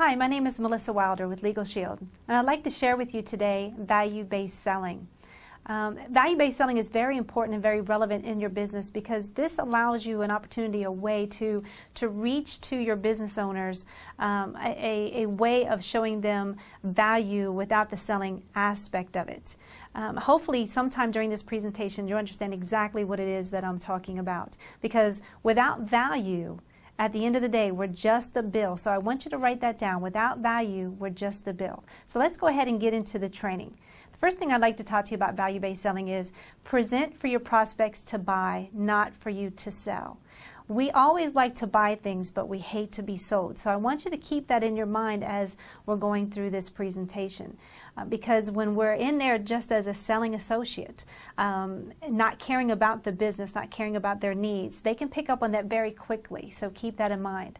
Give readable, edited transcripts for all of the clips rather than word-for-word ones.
Hi, my name is Melissa Wilder with Legal Shield, and I'd like to share with you today value-based selling. Value-based selling is very important and very relevant in your business because this allows you an opportunity, a way to reach to your business owners, a way of showing them value without the selling aspect of it. Hopefully sometime during this presentation you'll understand exactly what it is that I'm talking about, because without value, at the end of the day, we're just a bill. So I want you to write that down. Without value, we're just a bill. So let's go ahead and get into the training. The first thing I'd like to talk to you about value-based selling is present for your prospects to buy, not for you to sell. We always like to buy things, but we hate to be sold. So I want you to keep that in your mind as we're going through this presentation. Because when we're in there just as a selling associate, not caring about the business, not caring about their needs, they can pick up on that very quickly. So keep that in mind.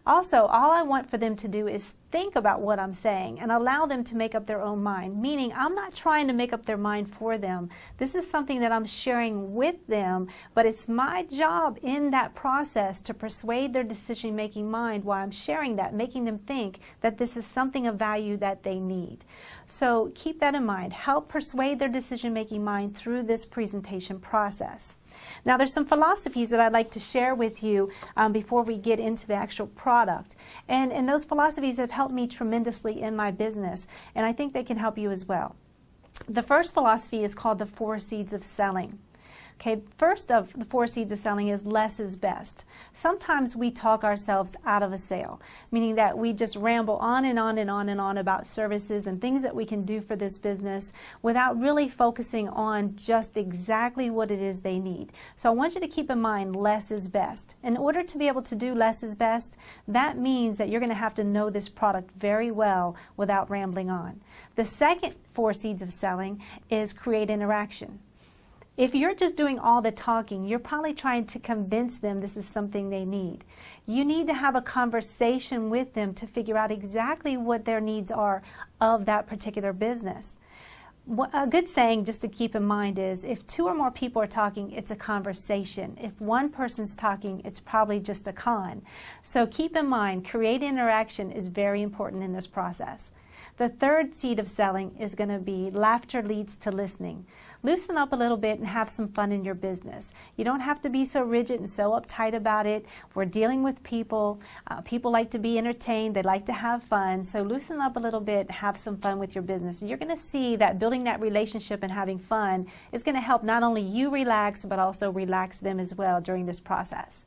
Also, all I want for them to do is think about what I'm saying and allow them to make up their own mind, meaning I'm not trying to make up their mind for them. This is something that I'm sharing with them, but it's my job in that process to persuade their decision-making mind while I'm sharing that, making them think that this is something of value that they need. So keep that in mind. Help persuade their decision-making mind through this presentation process. Now, there's some philosophies that I'd like to share with you before we get into the actual product. And those philosophies have helped me tremendously in my business, and I think they can help you as well. The first philosophy is called the 4 Seeds of Selling. Okay, first of the 4 seeds of selling is less is best. Sometimes we talk ourselves out of a sale, meaning that we just ramble on and on and on and on about services and things that we can do for this business without really focusing on just exactly what it is they need. So I want you to keep in mind less is best. In order to be able to do less is best, that means that you're going to have to know this product very well without rambling on. The second 4 seeds of selling is create interaction. If you're just doing all the talking, you're probably trying to convince them this is something they need. You need to have a conversation with them to figure out exactly what their needs are of that particular business. A good saying just to keep in mind is if 2 or more people are talking, it's a conversation. If one person's talking, it's probably just a con. So keep in mind, create interaction is very important in this process. The third seed of selling is going to be laughter leads to listening. Loosen up a little bit and have some fun in your business. You don't have to be so rigid and so uptight about it. We're dealing with people. People like to be entertained. They like to have fun. So loosen up a little bit and have some fun with your business. And you're going to see that building that relationship and having fun is going to help not only you relax, but also relax them as well during this process.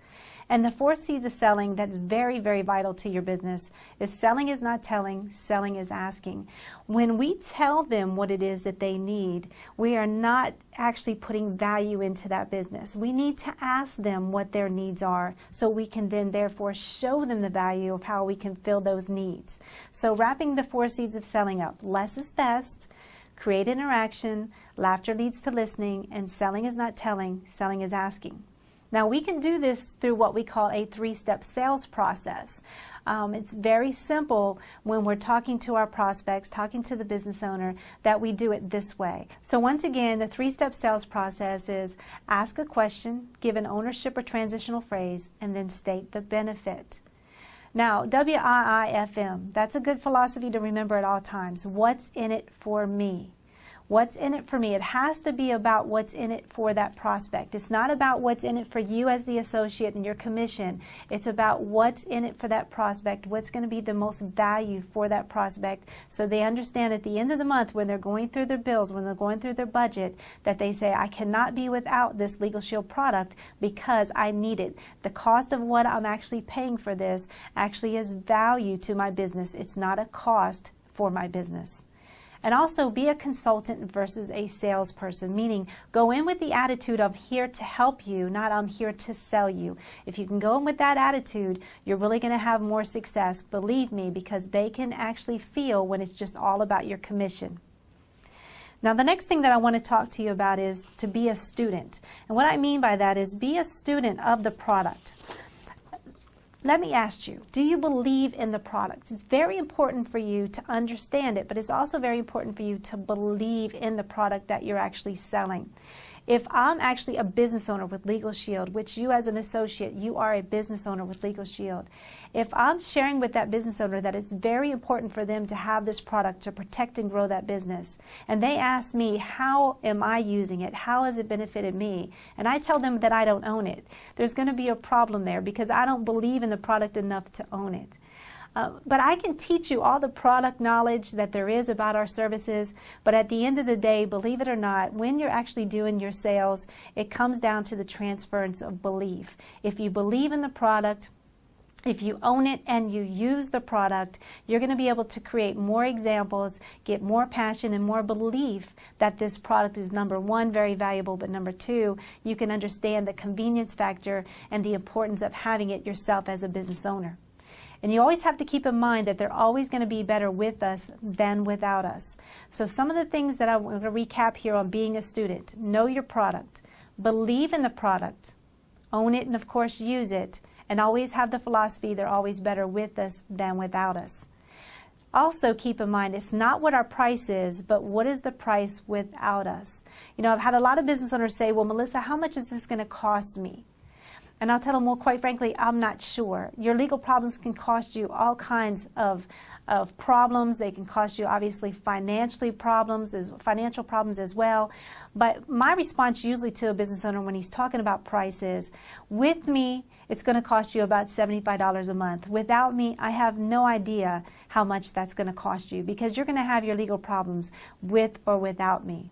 And the 4 seeds of selling that's very, very vital to your business is selling is not telling, selling is asking. When we tell them what it is that they need, we are not actually putting value into that business. We need to ask them what their needs are so we can then therefore show them the value of how we can fill those needs. So wrapping the 4 seeds of selling up, less is best, create interaction, laughter leads to listening, and selling is not telling, selling is asking. Now we can do this through what we call a 3-step sales process. It's very simple when we're talking to our prospects, talking to the business owner, that we do it this way. So once again, the 3-step sales process is ask a question, give an ownership or transitional phrase, and then state the benefit. Now, WIIFM, that's a good philosophy to remember at all times. What's in it for me? What's in it for me? It has to be about what's in it for that prospect. It's not about what's in it for you as the associate and your commission. It's about what's in it for that prospect, what's going to be the most value for that prospect, so they understand at the end of the month when they're going through their bills, when they're going through their budget, that they say, I cannot be without this Legal Shield product because I need it. The cost of what I'm actually paying for this actually is value to my business. It's not a cost for my business. And also be a consultant versus a salesperson, meaning go in with the attitude of here to help you, not I'm here to sell you. If you can go in with that attitude, you're really going to have more success, believe me, because they can actually feel when it's just all about your commission. Now the next thing that I want to talk to you about is to be a student. And what I mean by that is be a student of the product. Let me ask you, do you believe in the product? It's very important for you to understand it, but it's also very important for you to believe in the product that you're actually selling. If I'm actually a business owner with Legal Shield, which you as an associate, you are a business owner with Legal Shield. If I'm sharing with that business owner that it's very important for them to have this product to protect and grow that business, and they ask me, how am I using it? How has it benefited me? And I tell them that I don't own it. There's going to be a problem there because I don't believe in the product enough to own it. But I can teach you all the product knowledge that there is about our services, but at the end of the day, believe it or not, when you're actually doing your sales, it comes down to the transference of belief. If you believe in the product, if you own it and you use the product, you're going to be able to create more examples, get more passion and more belief that this product is, number one, very valuable, but number two, you can understand the convenience factor and the importance of having it yourself as a business owner. And you always have to keep in mind that they're always going to be better with us than without us. So some of the things that I want to recap here on being a student: know your product, believe in the product, own it, and of course use it, and always have the philosophy they're always better with us than without us. Also keep in mind, it's not what our price is, but what is the price without us. You know, I've had a lot of business owners say, well, Melissa, how much is this going to cost me? And I'll tell them, well, quite frankly, I'm not sure. Your legal problems can cost you all kinds of problems. They can cost you, obviously, financial problems as well. But my response usually to a business owner when he's talking about price is, with me, it's going to cost you about $75 a month. Without me, I have no idea how much that's going to cost you, because you're going to have your legal problems with or without me.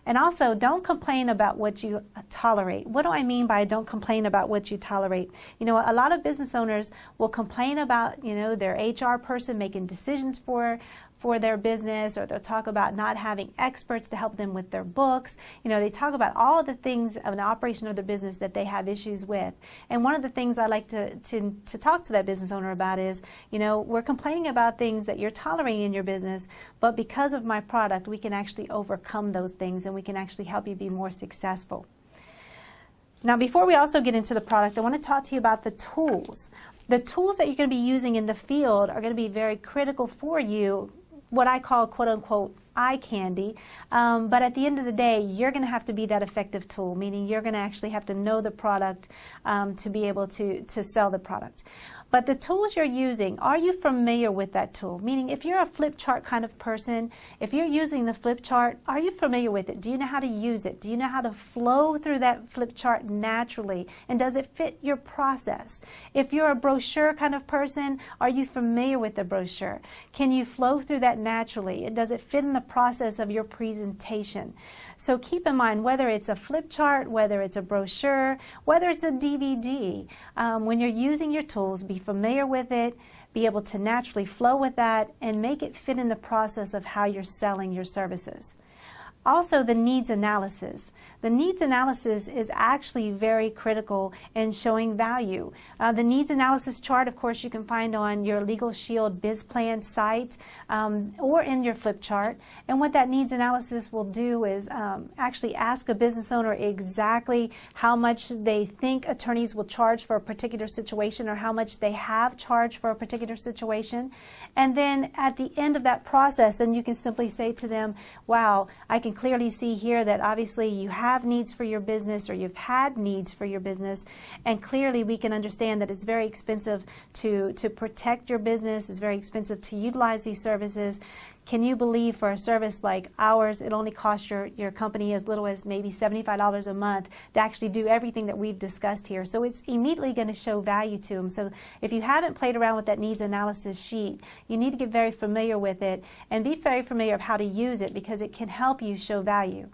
And also, don't complain about what you tolerate. What do I mean by don't complain about what you tolerate? You know, a lot of business owners will complain about, you know, their HR person making decisions for their business, or they'll talk about not having experts to help them with their books. You know, they talk about all of the things of an operation of the business that they have issues with. And one of the things I like to talk to that business owner about is, you know, we're complaining about things that you're tolerating in your business, but because of my product, we can actually overcome those things and we can actually help you be more successful. Now, before we also get into the product, I want to talk to you about the tools. The tools that you're going to be using in the field are going to be very critical for you, what I call, quote unquote, eye candy. But at the end of the day, you're going to have to be that effective tool, meaning you're going to actually have to know the product to be able to sell the product. But the tools you're using, are you familiar with that tool? Meaning, if you're a flip chart kind of person, if you're using the flip chart, are you familiar with it? Do you know how to use it? Do you know how to flow through that flip chart naturally? And does it fit your process? If you're a brochure kind of person, are you familiar with the brochure? Can you flow through that naturally? Does it fit in the process of your presentation? So keep in mind, whether it's a flip chart, whether it's a brochure, whether it's a DVD, when you're using your tools, be familiar with it, be able to naturally flow with that, and make it fit in the process of how you're selling your services. Also, the needs analysis. The needs analysis is actually very critical in showing value. The needs analysis chart, of course, you can find on your Legal Shield BizPlan site or in your flip chart. And what that needs analysis will do is actually ask a business owner exactly how much they think attorneys will charge for a particular situation, or how much they have charged for a particular situation. And then at the end of that process, then you can simply say to them, wow, I can clearly see here that obviously you have needs for your business, or you've had needs for your business, and clearly we can understand that it's very expensive to protect your business. It's very expensive to utilize these services. Can you believe for a service like ours, it only costs your company as little as maybe $75 a month to actually do everything that we've discussed here? So it's immediately going to show value to them. So if you haven't played around with that needs analysis sheet, you need to get very familiar with it and be very familiar of how to use it, because it can help you show value.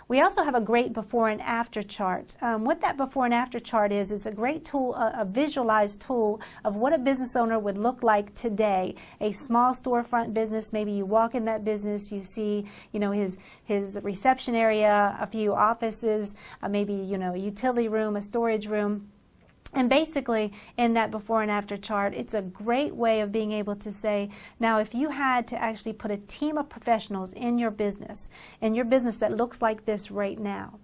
We also have a great before and after chart. What that before and after chart is a great tool, a visualized tool of what a business owner would look like today. A small storefront business, maybe you walk in that business, you see, you know, his reception area, a few offices, maybe, you know, a utility room, a storage room. And basically, in that before and after chart, it's a great way of being able to say, now if you had to actually put a team of professionals in your business that looks like this right now,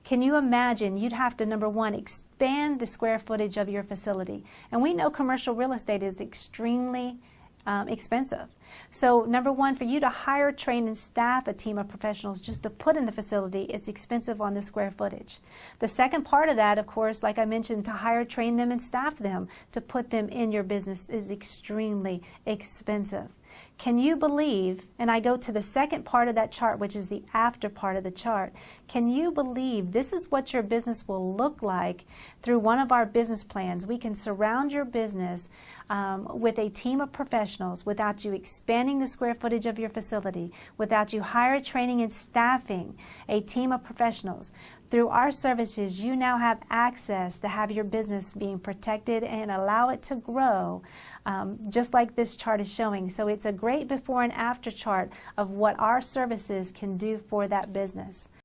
can you imagine you'd have to, number one, expand the square footage of your facility? And we know commercial real estate is extremely expensive. So number one, for you to hire, train, and staff a team of professionals just to put in the facility, it's expensive on the square footage. The second part of that, of course, like I mentioned, to hire, train them, and staff them to put them in your business is extremely expensive. Can you believe, and I go to the second part of that chart, which is the after part of the chart, can you believe this is what your business will look like through one of our business plans? We can surround your business with a team of professionals without you expanding the square footage of your facility, without you hiring, training, and staffing a team of professionals. Through our services, you now have access to have your business being protected and allow it to grow, just like this chart is showing. So it's a great before and after chart of what our services can do for that business.